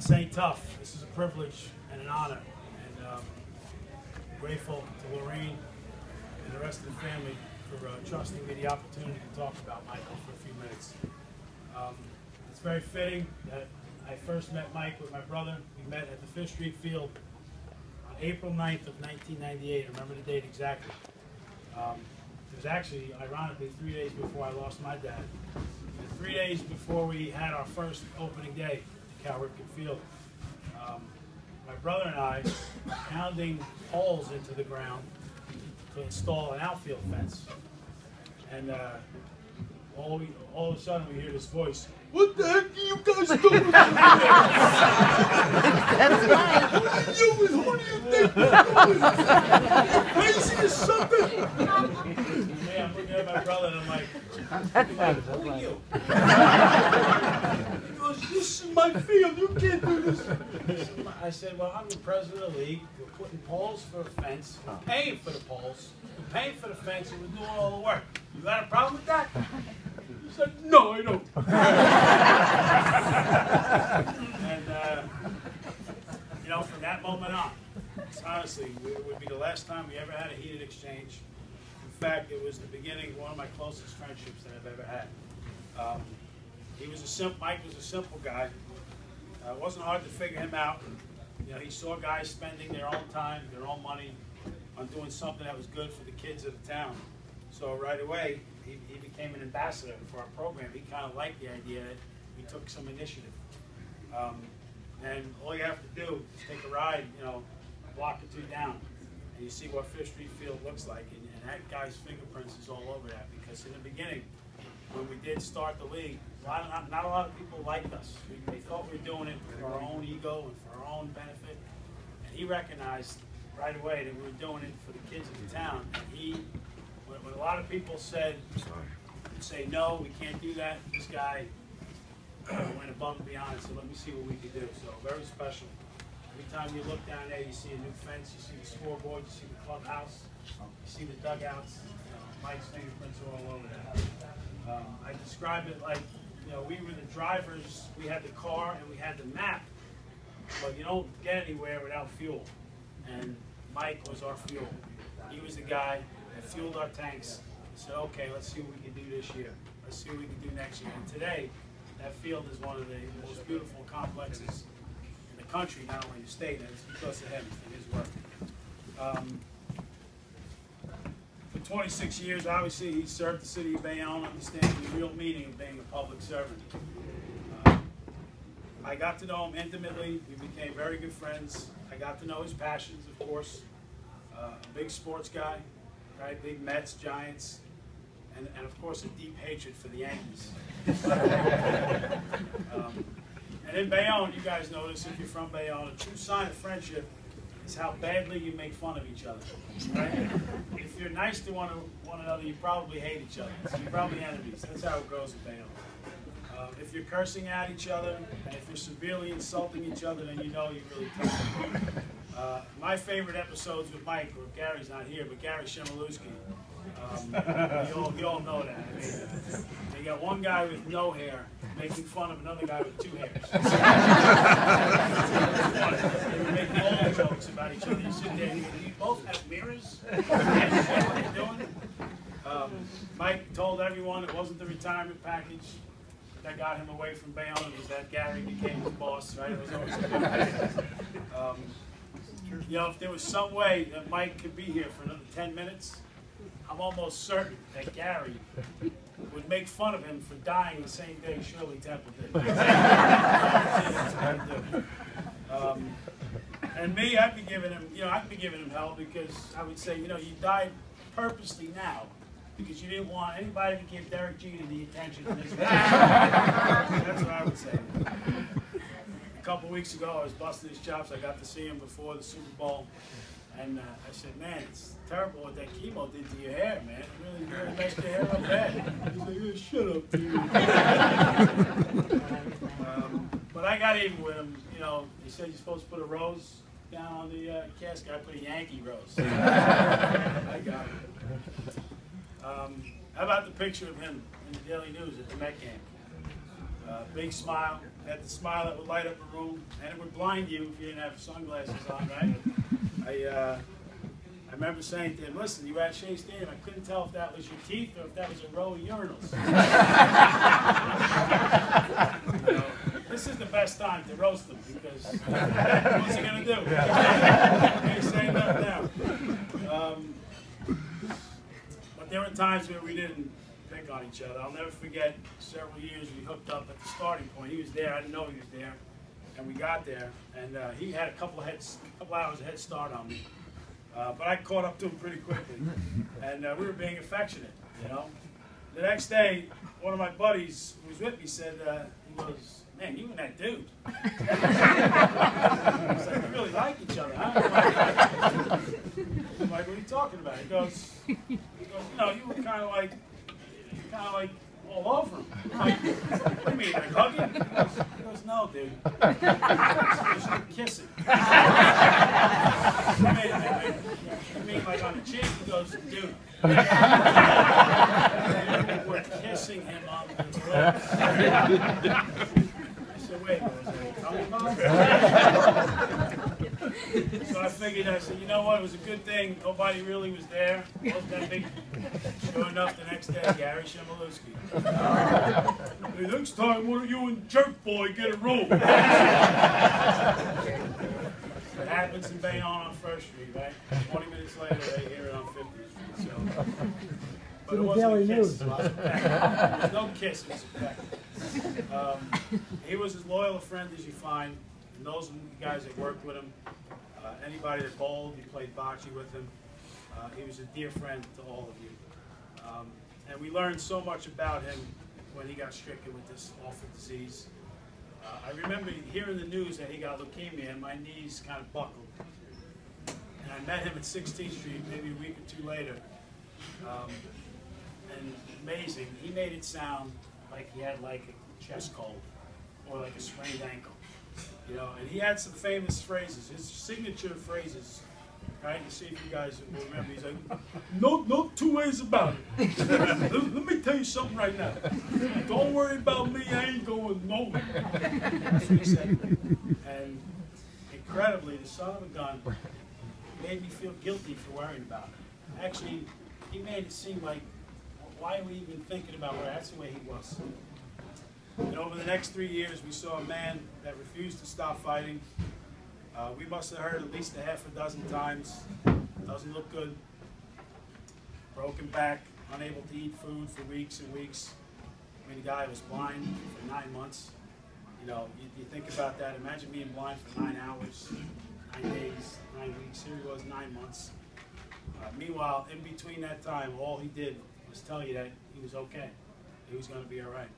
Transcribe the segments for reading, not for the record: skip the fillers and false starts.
This ain't tough. This is a privilege and an honor. And I'm grateful to Lorraine and the rest of the family for trusting me the opportunity to talk about Michael for a few minutes. It's very fitting that I first met Mike with my brother. We met at the 5th Street Field on April 9th of 1998. I remember the date exactly. It was actually, ironically, 3 days before I lost my dad. And 3 days before we had our first opening day at Cal Ripken Field. My brother and I were pounding holes into the ground to install an outfield fence. And all of a sudden we hear this voice, "What the heck are you guys doing?" That's right. What do you think you're doing? Crazy or something? Yeah, I'm looking at my brother and I'm like, "Who are you?" He goes, "This is my field, you can't do this." I said, "Well, I'm the president of the league. We're putting poles for a fence. We're paying for the poles. We're paying for the fence and we're doing all the work. You got a problem with that?" He said, "No, I don't." And, you know, from that moment on, honestly, it would be the last time we ever had a heated exchange. In fact, it was the beginning of one of my closest friendships that I've ever had. Mike was a simple guy. It wasn't hard to figure him out. You know, he saw guys spending their own time, their own money on doing something that was good for the kids of the town. So right away, he became an ambassador for our program. He kind of liked the idea that we took some initiative. And all you have to do is take a ride, you know, a block or two down, and you see what 5th Street Field looks like. And that guy's fingerprints is all over that, because in the beginning, when we did start the league, not a lot of people liked us. They thought we were doing it for our own ego and for our own benefit. And he recognized right away that we were doing it for the kids of the town. And when a lot of people say, "No, we can't do that," this guy went above and beyond and said, "Let me see what we could do." So very special. Every time you look down there, you see a new fence, you see the scoreboard, you see the clubhouse, you see the dugouts. Mike's fingerprints are all over that. I describe it like, you know, we were the drivers, we had the car and we had the map, but you don't get anywhere without fuel. And Mike was our fuel. He was the guy that fueled our tanks and said, "Okay, let's see what we can do this year. Let's see what we can do next year." And today, that field is one of the most beautiful complexes in the country, not only the state, and it's because of him and his work. For 26 years, obviously, he served the city of Bayonne, understanding the real meaning of being a public servant. I got to know him intimately. We became very good friends. I got to know his passions, of course. A big sports guy, right? Big Mets, Giants, and of course a deep hatred for the Yankees. And in Bayonne, you guys notice, if you're from Bayonne, a true sign of friendship is how badly you make fun of each other. Right? If you're nice to one another, you probably hate each other. So you're probably enemies. That's how it goes in Bayonne. If you're cursing at each other, and if you're severely insulting each other, then you know you're really tough. My favorite episodes with Mike, or Gary's not here, but Gary Shemaluski. You all know that. I mean, they got one guy with no hair making fun of another guy with 2 hairs. They were making all jokes about each other. You sit there and you both have mirrors? What are you doing? Mike told everyone it wasn't the retirement package that got him away from Bayonne. It was that Gary became his boss, right? It was always a good thing. You know, if there was some way that Mike could be here for another 10 minutes, I'm almost certain that Gary would make fun of him for dying the same day Shirley Temple did. And me, I'd be giving him hell, because I would say, you know, you died purposely now because you didn't want anybody to give Derek Jeter the attention in this way. That's what I would say. A couple weeks ago, I was busting his chops. I got to see him before the Super Bowl. And I said, "Man, it's terrible what that chemo did to your hair, man. It really messed your hair up bad." He's like, "Yeah, shut up, dude." But I got even with him. You know, he said you're supposed to put a rose down on the casket. I put a Yankee rose. I got it. How about the picture of him in the Daily News at the Met game? Big smile. Had the smile that would light up a room, and it would blind you if you didn't have sunglasses on, right? I remember saying to him, listen, you were at Shea Stadium, I couldn't tell if that was your teeth or if that was a row of urinals. This is the best time to roast him, because what's he going to do? He's saying nothing now. But there were times where we didn't pick on each other. I'll never forget, several years we hooked up at the starting point. He was there, I didn't know he was there, and we got there, and he had a couple hours of head start on me. But I caught up to him pretty quickly, and we were being affectionate, you know. The next day, one of my buddies who was with me said, he goes, man, you and that dude. I was like, we really like each other, huh? I'm like, what are you talking about? He goes, you know, you were kind of like all over him. Like, what do you mean, like hugging? He goes, no, dude. Just kissing. I mean, like on the cheek? He goes, dude. We're kissing him on the lips. I said, wait, was it a tongue bump? So I figured, I said, you know what, it was a good thing nobody really was there. Wasn't that big. Sure enough, the next day, Gary Shemilovsky. Hey, next time, why don't you and Jerk Boy get a room? It happens in Bayonne on 1st Street, right? 20 minutes later, they hear it on 50th Street. So. But it wasn't a kiss. It was no kiss, it was a peck. He was as loyal a friend as you find. And those guys that worked with him, anybody that bowled, he played bocce with him. He was a dear friend to all of you. And we learned so much about him when he got stricken with this awful disease. I remember hearing the news that he got leukemia, and my knees kind of buckled. And I met him at 16th Street maybe a week or two later. And amazing, he made it sound like he had like a chest cold or like a sprained ankle. You know, and he had some famous phrases, his signature phrases, right? You see if you guys will remember. He's like, no two ways about it. Let me tell you something right now. Don't worry about me, I ain't going nowhere. That's what he said. And incredibly, the son of a gun made me feel guilty for worrying about it. Actually, he made it seem like, why are we even thinking about where? That's the way he was. And over the next 3 years, we saw a man that refused to stop fighting. We must have heard at least a half a dozen times. Doesn't look good. Broken back, unable to eat food for weeks and weeks. I mean, the guy was blind for 9 months. You know, you think about that. Imagine being blind for 9 hours, 9 days, 9 weeks. Here he was, 9 months. Meanwhile, in between that time, all he did was tell you that he was okay. He was going to be all right.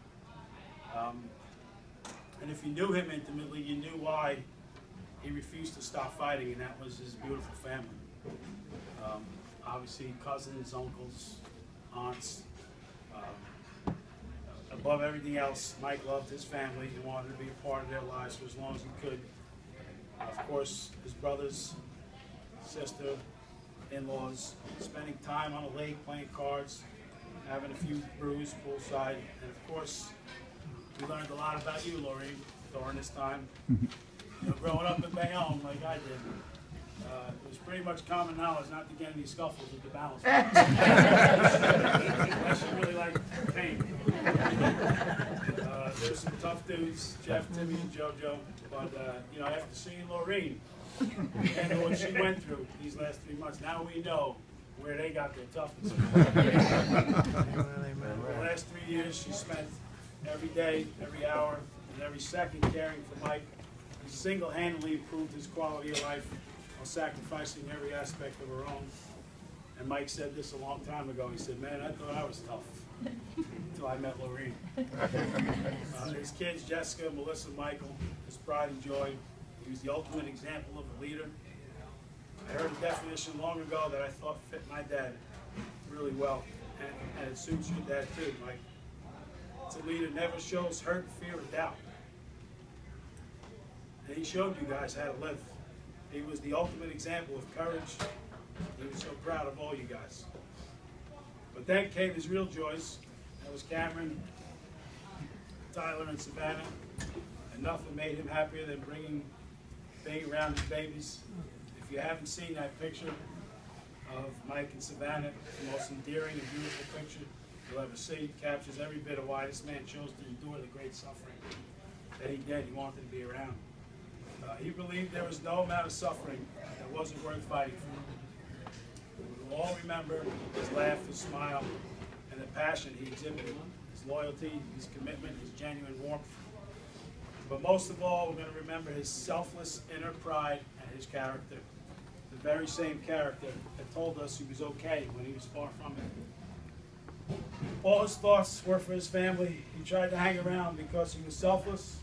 And if you knew him intimately, you knew why he refused to stop fighting, and that was his beautiful family. Obviously, cousins, uncles, aunts. Above everything else, Mike loved his family and wanted to be a part of their lives for as long as he could. Of course, his brothers, sister, in-laws, spending time on a lake playing cards, having a few brews poolside, and of course, we learned a lot about you, Lorraine, during this time. You know, growing up in Bayonne like I did, it was pretty much common knowledge not to get any scuffles with the balance. Unless you really like pain. There's some tough dudes, Jeff, Timmy, and JoJo, but you know, after seeing Lorraine and what she went through these last 3 months, now we know where they got their toughness. For the last 3 years, she spent every day, every hour, and every second caring for Mike. He single-handedly improved his quality of life while sacrificing every aspect of her own. And Mike said this a long time ago. He said, man, I thought I was tough until I met Lorraine. His kids, Jessica, Melissa, Michael, his pride and joy. He was the ultimate example of a leader. I heard a definition long ago that I thought fit my dad really well. And it suits your dad too, Mike. It's a leader never shows hurt, fear, or doubt. And he showed you guys how to live. He was the ultimate example of courage. He was so proud of all you guys. But then came his real joys. That was Cameron, Tyler in Savannah, and nothing made him happier than being around his babies. If you haven't seen that picture of Mike and Savannah, it's the most endearing and beautiful picture you'll ever see. It captures every bit of why this man chose to endure the great suffering that he did. He wanted to be around. He believed there was no amount of suffering that wasn't worth fighting for. We will all remember his laugh, his smile, and the passion he exhibited, his loyalty, his commitment, his genuine warmth. But most of all, we're going to remember his selfless inner pride and his character. The very same character that told us he was okay when he was far from it. All his thoughts were for his family. He tried to hang around because he was selfless.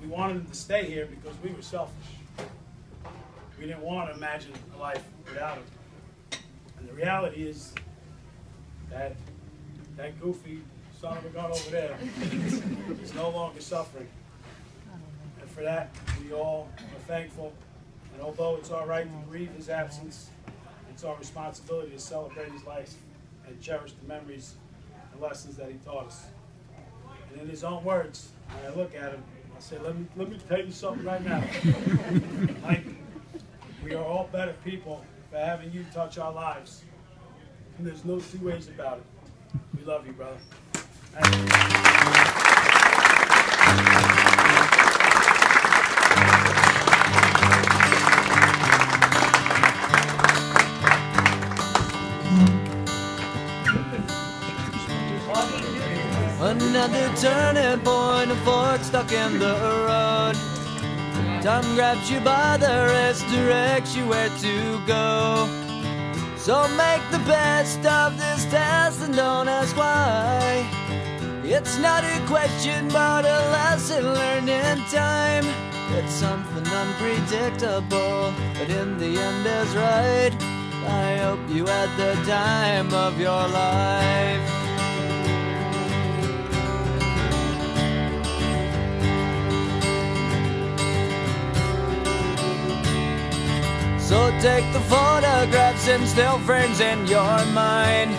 We wanted him to stay here because we were selfish. We didn't want to imagine a life without him. And the reality is that that goofy son of a gun over there is no longer suffering. And for that, we all are thankful. And although it's our right to grieve his absence, it's our responsibility to celebrate his life and cherish the memories and lessons that he taught us. And in his own words, when I look at him, I say, let me tell you something right now. Mike, we are all better people for having you touch our lives. And there's no two ways about it. We love you, brother. Thank you. Another turning point, a fork stuck in the road. Time grabs you by the wrist, directs you where to go. So make the best of this test and don't ask why. It's not a question but a lesson learned in time. It's something unpredictable, but in the end is right. I hope you had the time of your life. So take the photographs and still frames in your mind,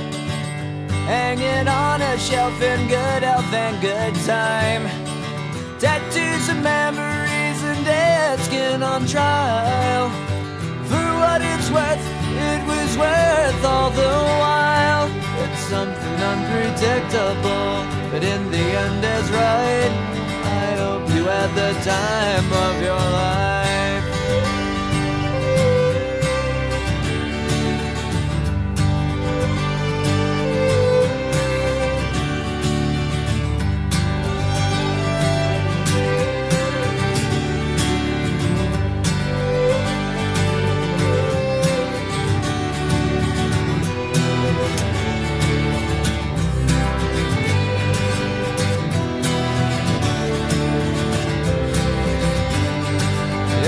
hanging on a shelf in good health and good time. Tattoos of memories and dead skin on trial. For what it's worth, it was worth all the while. It's something unpredictable, but in the end is right. I hope you had the time of your life.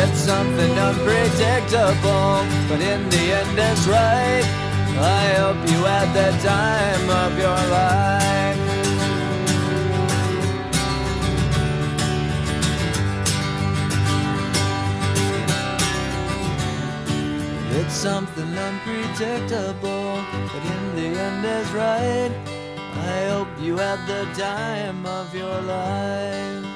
It's something unpredictable, but in the end it's right. I hope you had the time of your life. It's something unpredictable, but in the end is right. I hope you had the time of your life.